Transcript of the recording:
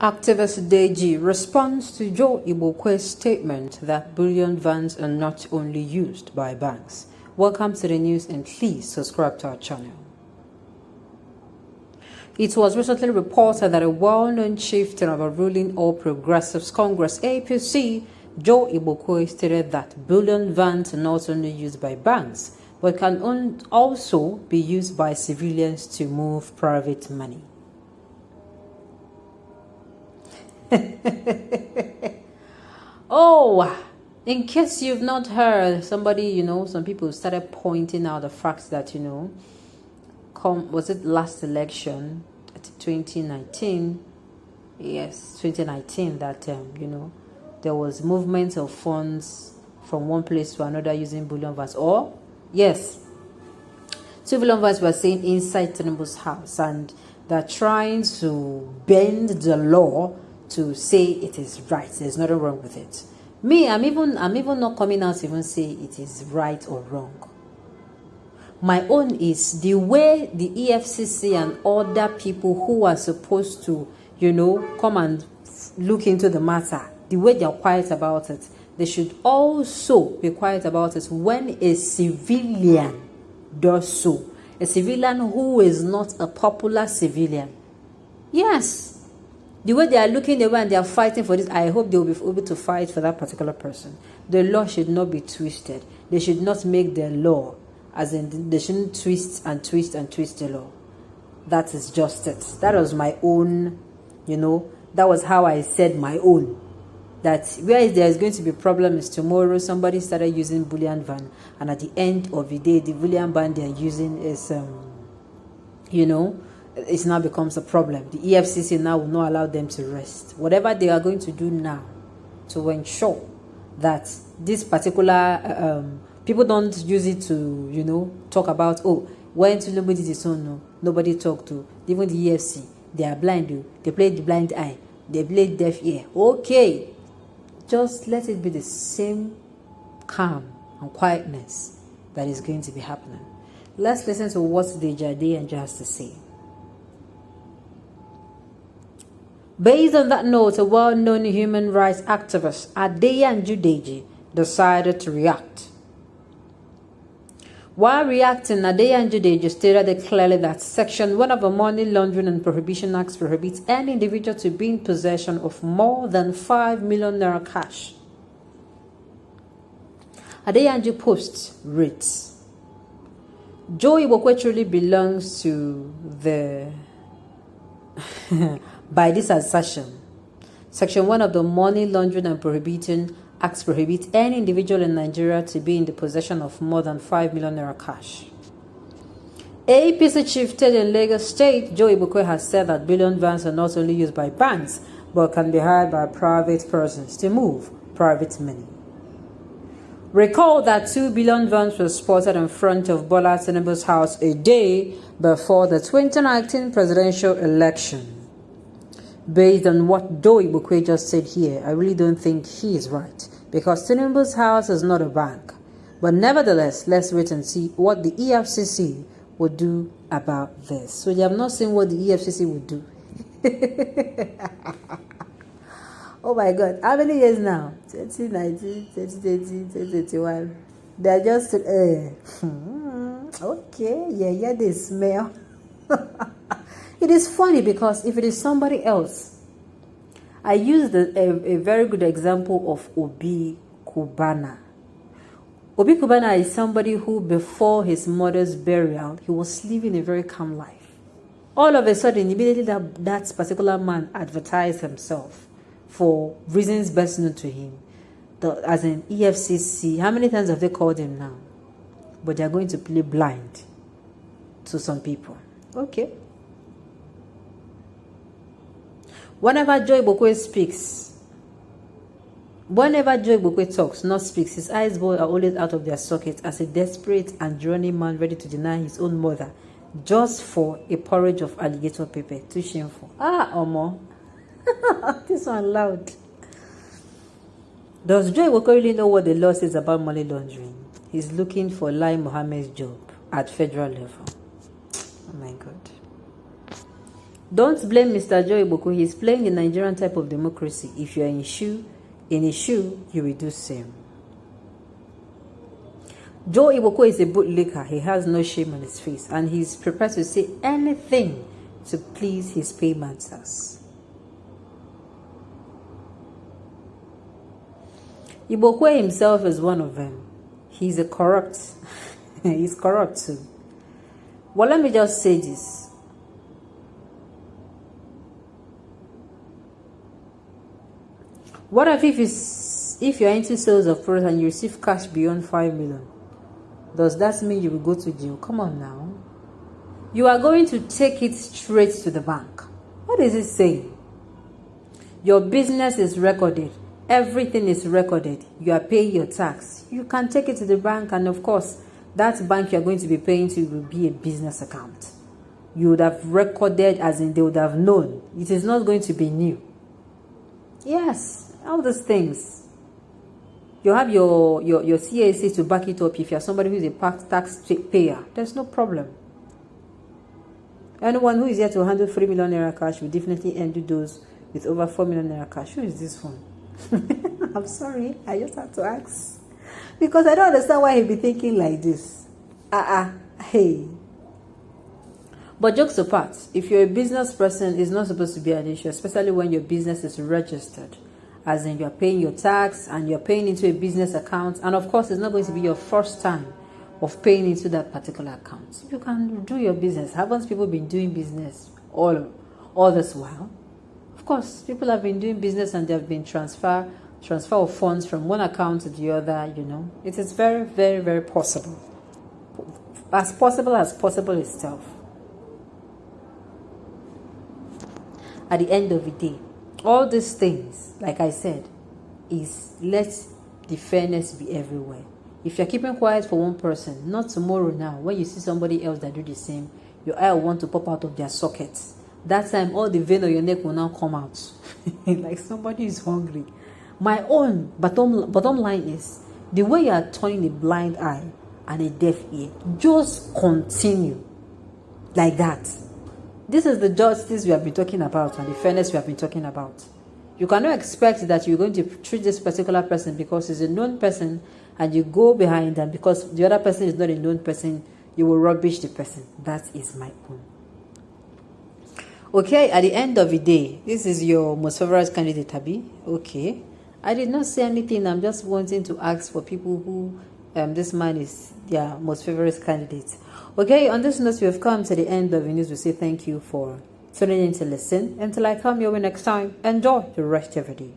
Activist Deji responds to Joe Igbokwe's statement that bullion vans are not only used by banks. Welcome to the news and please subscribe to our channel. It was recently reported that a well-known chieftain of a ruling All Progressives Congress APC, Joe Igbokwe, stated that bullion vans are not only used by banks, but can also be used by civilians to move private money. Oh, in case you've not heard, somebody, some people started pointing out the fact that, was it last election, 2019? Yes, 2019, that, there was movement of funds from one place to another using bullion vans. Or, yes, 2 bullion vans were seen inside Tinubu's house, and they're trying to bend the law to say it is right. There's nothing wrong with it. Me, I'm even not coming out to even say it is right or wrong. My own is the way the EFCC and other people who are supposed to, come and look into the matter, the way they're quiet about it, they should also be quiet about it when a civilian does so. A civilian who is not a popular civilian. Yes. The way they are looking, the way and they are fighting for this, I hope they will be able to fight for that particular person. The law should not be twisted. They should not make the law, as in they shouldn't twist and twist and twist the law. That is just it. That was my own, that was how I said my own. That where there is going to be a problem is tomorrow somebody started using bullion van, and at the end of the day, the bullion van they are using is, it now becomes a problem. The EFCC now will not allow them to rest. Whatever they are going to do now to ensure that this particular people don't use it to talk about, oh, when to nobody did this, no, nobody talked to. Even the EFC, they are blind. They play the blind eye. They play deaf ear. Okay, just let it be the same calm and quietness that is going to be happening. Let's listen to what Adeyanju has to say. Based on that note, a well-known human rights activist, Adeyanju decided to react. While reacting, Adeyanju stated clearly that Section 1 of the Money Laundering and Prohibition Act prohibits any individual to be in possession of more than 5 million naira cash. Adeyanju post reads, Joe Igbokwe truly belongs to the... By this assertion, Section 1 of the Money Laundering and Prohibition Act prohibits any individual in Nigeria to be in the possession of more than 5 million naira cash. APC chieftain in Lagos State, Joe Igbokwe, has said that bullion vans are not only used by banks, but can be hired by private persons to move private money. Recall that 2 bullion vans were spotted in front of Bola Tinubu's house a day before the 2019 presidential election. Based on what Joe Igbokwe just said here, I really don't think he is right, because Tinubu's house is not a bank. But nevertheless, let's wait and see what the EFCC will do about this. So you have not seen what the EFCC will do. Oh my God, how many years now? 2019, 2020, 2021. They are just, okay, yeah, they smell. It is funny because if it is somebody else, I used a very good example of Obi Kubana. Obi Kubana is somebody who, before his mother's burial, he was living a very calm life. All of a sudden, immediately that particular man advertised himself for reasons best known to him. As an EFCC, how many times have they called him now? But they are going to play blind to some people. Okay. Whenever Joe Igbokwe talks, not speaks, his eyes are always out of their sockets as a desperate and drowning man ready to deny his own mother just for a porridge of alligator pepper. Too shameful. Omo. This one loud. Does Joe Igbokwe really know what the law says about money laundering? He's looking for Lai Mohammed's job at federal level. Oh my God. Don't blame Mr. Joe Igbokwe. He's playing the Nigerian type of democracy. If you're in his shoe, you will do same. Joe Igbokwe is a bootlicker. He has no shame on his face, and he's prepared to say anything to please his paymasters. Igbokwe himself is one of them. He's a corrupt. He's corrupt too. Well, let me just say this. What if you're into sales of products and you receive cash beyond 5 million? Does that mean you will go to jail? Come on now. You are going to take it straight to the bank. What is it saying? Your business is recorded. Everything is recorded. You are paying your tax. You can take it to the bank, and of course, that bank you are going to be paying to will be a business account. You would have recorded, as in they would have known. It is not going to be new. Yes, all those things. You have your CAC to back it up if you are somebody who is a tax payer. There's no problem. Anyone who is here to handle 3 million naira cash will definitely handle those with over 4 million naira cash. Who is this one? I'm sorry, I just have to ask. Because I don't understand why he'd be thinking like this. Hey. But jokes apart, if you're a business person, it's not supposed to be an issue, especially when your business is registered. As in, you're paying your tax and you're paying into a business account. And of course, it's not going to be your first time of paying into that particular account. You can do your business. Haven't people been doing business all this while? Of course, people have been doing business and they have been transfer of funds from one account to the other, you know. It is very, very, very possible. As possible itself. At the end of the day, all these things, like I said, is let the fairness be everywhere. If you're keeping quiet for one person, not tomorrow now, when you see somebody else that do the same, your eye will want to pop out of their sockets. That time, all the vein on your neck will now come out. Like somebody is hungry. My own bottom line is, the way you are turning a blind eye and a deaf ear, just continue like that. This is the justice we have been talking about and the fairness we have been talking about. You cannot expect that you're going to treat this particular person because he's a known person and you go behind them because the other person is not a known person, you will rubbish the person. That is my own. Okay, at the end of the day, this is your most favorite candidate, Abi. Okay. I did not say anything. I'm just wanting to ask for people who this man is their most favorite candidate. Okay, on this note, we have come to the end of the news. We say thank you for tuning in to listen. Until I come your way next time, enjoy the rest of your day.